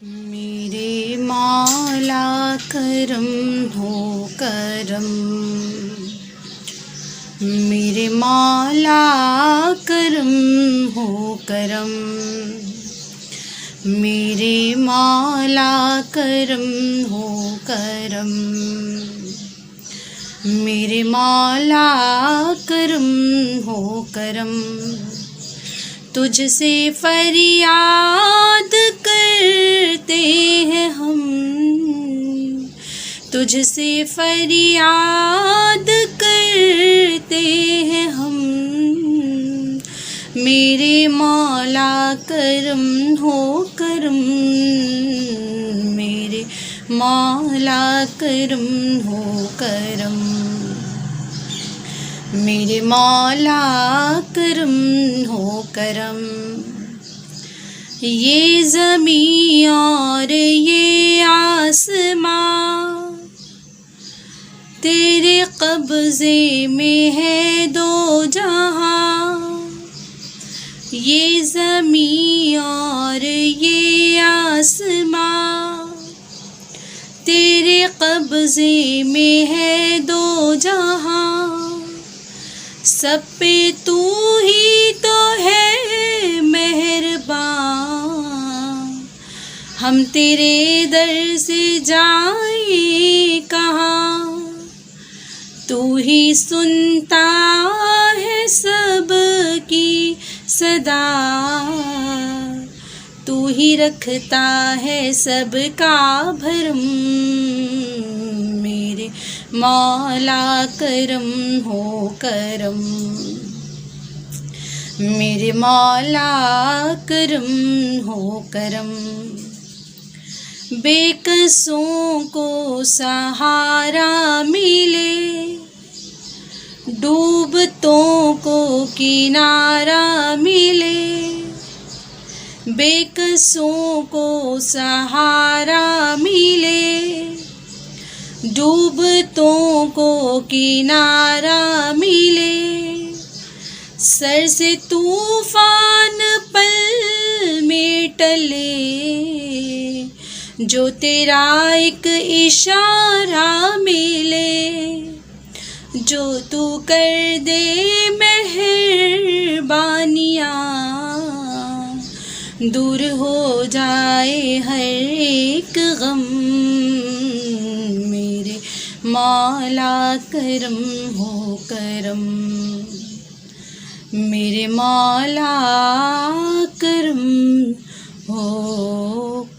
मेरे मौला करम हो करम, मेरे मौला करम हो करम, मेरे मौला करम हो करम, मेरे मौला करम हो करम। तुझसे फरियाद करते हैं हम, तुझसे फरियाद करते हैं हम, मेरे मौला करम हो करम, मेरे मौला करम हो करम, मेरे मौला करम हो करम। ये ज़मीं और ये आसमां तेरे कब्ज़े में है दो जहां, ये ज़मीं और ये आसमां तेरे कब्ज़े में है दो जहां, सब पे तू ही तो है मेहरबान, हम तेरे दर से जाएं कहाँ। तू ही सुनता है सबकी सदा, तू ही रखता है सबका भरम, मेरे मौला करम हो करम, मेरे मौला करम हो करम। बेकसों को सहारा मिले, डूबतों को किनारा मिले, बेकसों को सहारा मिले, डूबतों को किनारा मिले, सर से तूफान पल में टले, जो तेरा एक इशारा मिले, जो तू कर दे मेहरबानियाँ, दूर हो जाए हर एक गम, मेरे मौला करम हो करम, मेरे मौला करम हो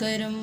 करम।